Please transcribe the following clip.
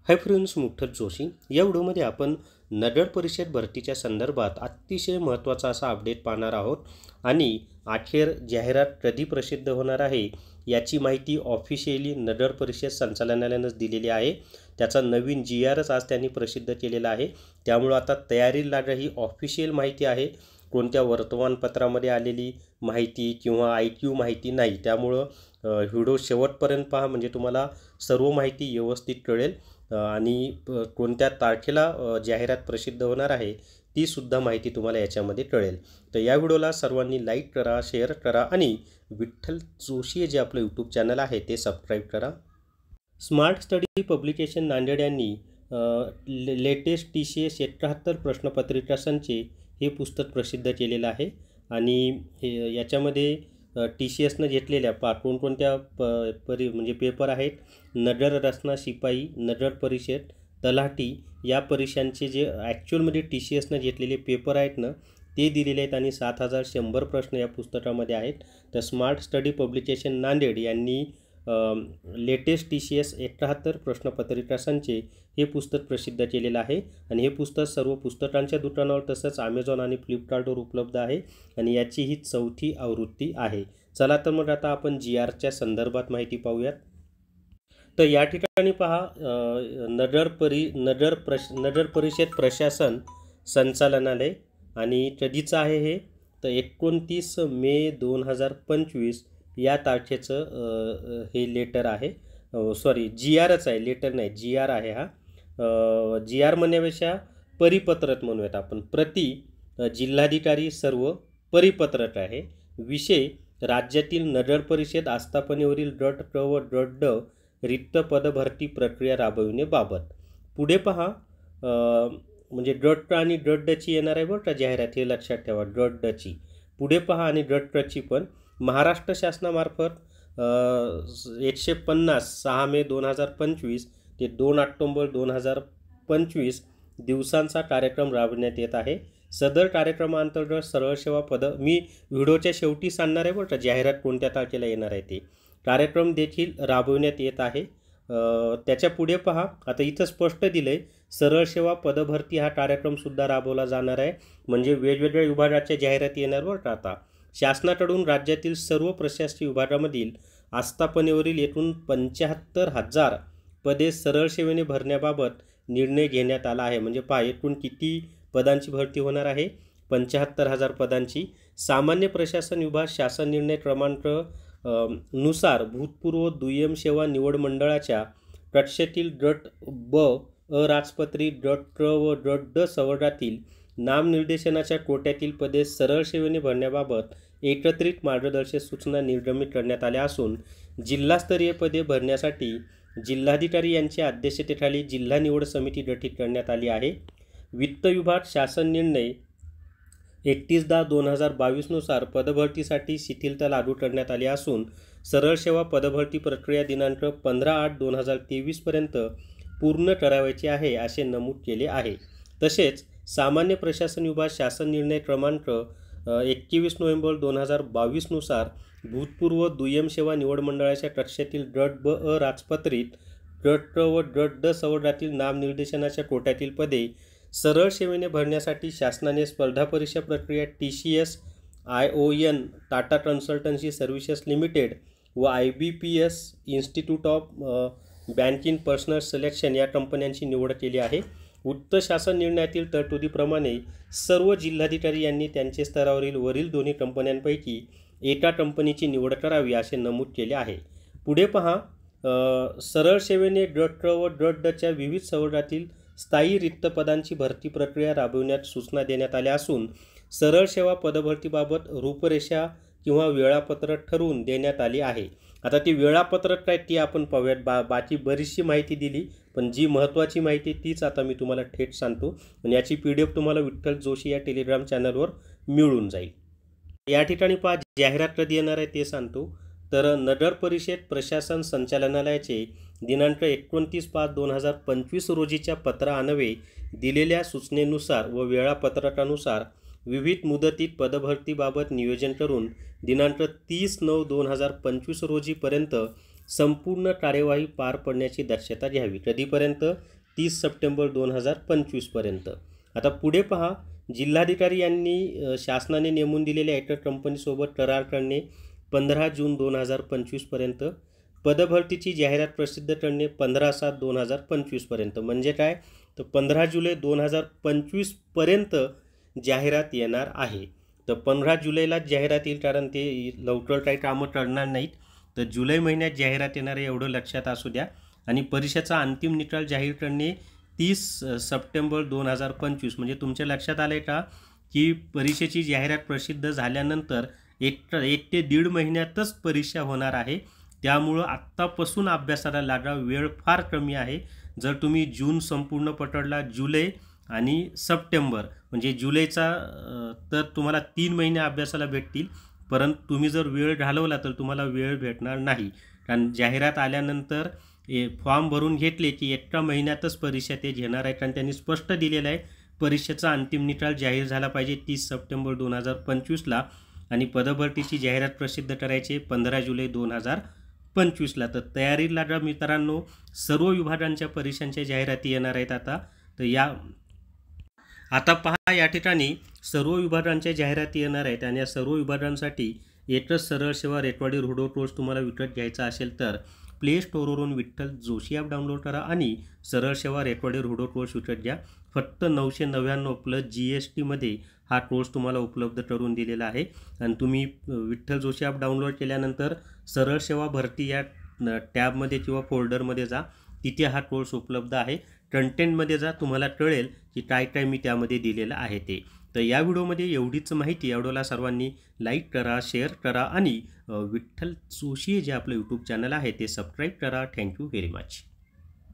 Hi friends, मुठ्ठल Joshi या व्हिडिओमध्ये आपण नगर परिषद भरतीच्या संदर्भात अतिशय महत्त्वाचा असा अपडेट पाहणार आहोत आणि अखेर जाहिरात कधी प्रसिद्ध होणार आहे याची माहिती ऑफिशियली नगर परिषद संचालनालयानेच दिलेली आहे। त्याचा नवीन GRच आज त्यांनी प्रसिद्ध केलेला आहे। त्यामुळे आता तयारी लागा ही ऑफिशियल माहिती आहे, कोणत्या वर्तमानपत्रामध्ये आलेली माहिती किंवा IQ माहिती नाही। त्यामुळे व्हिडिओ शेवटपर्यंत पहा म्हणजे तुम्हाला सर्व माहिती व्यवस्थित कळेल आणि कोणत्या तारखेला जाहिरात प्रसिद्ध होणार आहे ती सुद्धा माहिती तुम्हाला याच्यामध्ये कळेल। तर या व्हिडिओला सर्वांनी लाईक करा, शेअर करा आणि विठ्ठल जोशी जे आपलं YouTube चॅनल आहे ते सबस्क्राइब करा। स्मार्ट स्टडी पब्लिकेशन नांदेड यांनी लेटेस्ट TCS 71 प्रश्नपत्रिका संच हे पुस्तक प्रसिद्ध केलेलं आहे आणि याच्यामध्ये TCSनं घेतलेल्या कोणकोणत्या म्हणजे पेपर आहेत, नगर रचना शिपाई, नगर परिषद, तलाठी या परीक्षांचे जे ॲक्च्युअलमध्ये TCSनं घेतलेले पेपर आहेत ना ते दिलेले आहेत आणि 7100 प्रश्न या पुस्तकामध्ये आहेत। तर स्मार्ट स्टडी पब्लिकेशन नांदेड यांनी लेटेस्ट TCS 71 प्रश्नपत्रिका संच हे पुस्तक प्रसिद्ध केलेलं आहे आणि हे पुस्तक सर्व पुस्तकांच्या दुकानावर तसंच Amazon आणि फ्लिपकार्टवर उपलब्ध आहे आणि याची ही 4थी आवृत्ती आहे। चला तर मग आता आपण GRच्या संदर्भात माहिती पाहूयात। तर या ठिकाणी पहा, नगर परिषद प्रशासन संचालनालय आणि कधीचं आहे हे, तर 29 मे 2025 या तारखेचं हे लेटर आहे। सॉरी GRच आहे, लेटर नाही GR आहे हा। GR म्हणण्यापेक्षा परिपत्रक म्हणूयात आपण। प्रति जिल्हाधिकारी सर्व परिपत्रक आहे। विषय राज्यातील नगर परिषद आस्थापनेवरील गट क व गट ड रिक्त पदभरती प्रक्रिया राबविण्याबाबत। पुढे पहा, म्हणजे गट क आणि गट ड ची येणार आहे बरं का जाहिरात, हे लक्षात ठेवा गट ड ची। पुढे पहा आणि गट क ची पण महाराष्ट्र शासनामार्फत 150 6 मे 2025 ते 2 ऑक्टोबर 2025 दिवसांचा कार्यक्रम राबविण्यात येत आहे। सदर कार्यक्रमांतर्गत सरळ सेवा पद, मी व्हिडिओच्या शेवटी सांगणार आहे बरं का जाहिरात कोणत्या तारखेला येणार आहे ते, कार्यक्रम देखील राबविण्यात येत आहे। त्याच्या पुढे पहा, आता इथं स्पष्ट दिलंय सरळ सेवा पदभरती हा कार्यक्रम सुद्धा राबवला जाणार आहे, म्हणजे वेगवेगळ्या विभागाच्या जाहिराती येणार बरं का। आता शासनाकडून राज्यातील सर्व प्रशासकीय विभागामधील आस्थापनेवरील एकूण 75,000 पदे सरळ सेवेने भरण्याबाबत निर्णय घेण्यात आला आहे। म्हणजे पहा एकूण किती पदांची भरती होणार आहे, 75,000 पदांची। सामान्य प्रशासन विभाग शासन निर्णय क्रमांक नुसार भूतपूर्व दुय्यम सेवा निवड मंडळाच्या कक्षेतील गट ब अराजपत्रित गट क व गट ड संवर्गातील नामनिर्देशनाच्या कोट्यातील पदे सरळ सेवेने भरण्याबाबत एकत्रित मार्गदर्शक सूचना निर्गमित करण्यात आल्या असून जिल्हास्तरीय पदे भरण्यासाठी जिल्हाधिकारी यांच्या अध्यक्षतेखाली जिल्हा निवड समिती गठीत करण्यात आली आहे। वित्त विभाग शासन निर्णय 31/10/2022 नुसार पदभरतीसाठी शिथिलता लागू करण्यात आली असून सरळ सेवा पदभरती प्रक्रिया दिनांक 15/8/2023 पर्यंत पूर्ण करावयाची आहे असे नमूद केले आहे। तसेच सामान्य प्रशासन विभाग शासन निर्णय क्रमांक 21 नोव्हेंबर 2022 नुसार भूतपूर्व दुय्यम सेवा निवड मंडळाच्या कक्षेतील गट ब अराजपत्रित गट क व गट ड संवर्गातील नामनिर्देशनाच्या कोट्यातील पदे सरळ सेवेने भरण्यासाठी शासनाने स्पर्धा परीक्षा प्रक्रिया TCS ION Tata consultancy services limited व IBPS institute of banking personal selection या कंपन्यांची निवड केली आहे। उक्त शासन निर्णयातील तरतुदीप्रमाणे सर्व जिल्हाधिकारी यांनी त्यांच्या स्तरावरील वरील दोन्ही कंपन्यांपैकी एका कंपनीची निवड करावी असे नमूद केले आहे। पुढे पहा, सरळ सेवेने गट क व गट ड च्या विविध संवर्गातील स्थायी रिक्त पदांची भरती प्रक्रिया राबविण्यात सूचना देण्यात आल्या असून सरळ सेवा पदभरतीबाबत रूपरेषा किंवा वेळापत्रक ठरवून देण्यात आली आहे। आता ती वेळापत्रक काय ती आपण पाहूयात। बाकी बरीचशी माहिती दिली, पण जी महत्त्वाची माहिती तीच आता मी तुम्हाला थेट सांगतो आणि याची PDF तुम्हाला विठ्ठल जोशी या टेलिग्राम चॅनलवर मिळून जाईल। या ठिकाणी पहा जाहिरात कधी येणार आहे ते सांगतो। तर नगर परिषद प्रशासन संचालनालयाचे दिनांक 29/5/2025 रोजीच्या पत्रान्वये दिलेल्या सूचनेनुसार व वेळापत्रकानुसार विविध मुदतीत पदभरतीबाबत नियोजन करून दिनांक 30/9/2025 रोजीपर्यंत संपूर्ण कार्यवाही पार पडण्याची दक्षता घ्यावी. कधीपर्यंत? 30 सप्टेंबर 2025 पर्यंत. आता पुढे पहा, जिल्हाधिकारी यांनी शासनाने नेमून दिलेल्या एका कंपनीसोबत करार करणे 15 जून 2025 पर्यंत. पदभरतीची जाहिरात प्रसिद्ध करणे 15/7/2025 पर्यंत. म्हणजे काय, तर 15 जुलै 2025 पर्यंत जाहिरात येणार आहे. तर 15 जुलैलाच जाहिरात येईल, कारण ते लवकर काही कामं करणार नाहीत. तर जुलै महिन्यात जाहिरात येणार आहे, एवढं लक्षात असू द्या. आणि परीक्षेचा अंतिम निकाल जाहीर करणे 30 सप्टेंबर 2025. म्हणजे तुमच्या लक्षात आलं आहे का, की परीक्षेची जाहिरात प्रसिद्ध झाल्यानंतर 1 ते 1.5 महिन्यातच परीक्षा होणार आहे. त्यामुळं आत्तापासून अभ्यासाला लागा, वेळ फार कमी आहे. जर तुम्ही जून संपूर्ण पकडला, जुलै आणि सप्टेंबर म्हणजे जुलैचा, तर तुम्हाला 3 महिने अभ्यासाला भेटतील. परंतु तुम्ही जर वेळ घालवला तर तुम्हाला वेळ भेटणार नाही, कारण जाहिरात आल्यानंतर फॉर्म भरून घेतले की 1 महिन्यातच परीक्षा ते घेणार आहे. कारण त्यांनी स्पष्ट दिलेलं आहे, परीक्षेचा अंतिम निकाल जाहीर झाला पाहिजे 30 सप्टेंबर 2025ला आणि पदभरतीची जाहिरात प्रसिद्ध करायची 15 जुलै 2025ला. तर तयारी लागा मित्रांनो, सर्व विभागांच्या परीक्षांच्या जाहिराती येणार आहेत आता. तर आता पहा, या ठिकाणी सर्व विभागांच्या जाहिराती येणार आहेत आणि या सर्व विभागांसाठी एकच सरळ सेवा रेकॉर्डेड हुडो कोर्स तुम्हाला विकत घ्यायचा असेल तर प्ले स्टोअरवरून विठ्ठल जोशी ॲप डाउनलोड करा आणि सरळ सेवा रेकॉर्डेड हुडो कोर्स विकत घ्या. फक्त 999 प्लस GSTमध्ये हा कोर्स तुम्हाला उपलब्ध करून दिलेला आहे. आणि तुम्ही विठ्ठल जोशी ॲप डाउनलोड केल्यानंतर सरळ सेवा भरती या टॅबमध्ये किंवा फोल्डरमध्ये जा, तिथे हा कोर्स उपलब्ध आहे. कंटेंटमध्ये जा, तुम्हाला कळेल की काय काय मी त्यामध्ये दिलेलं आहे ते. तर या व्हिडिओमध्ये एवढीच माहिती. या व्हिडिओला सर्वांनी लाईक करा, शेअर करा आणि विठ्ठल जोशी जे आपलं यूट्यूब चॅनल आहे ते सबस्क्राईब करा. Thank you very much.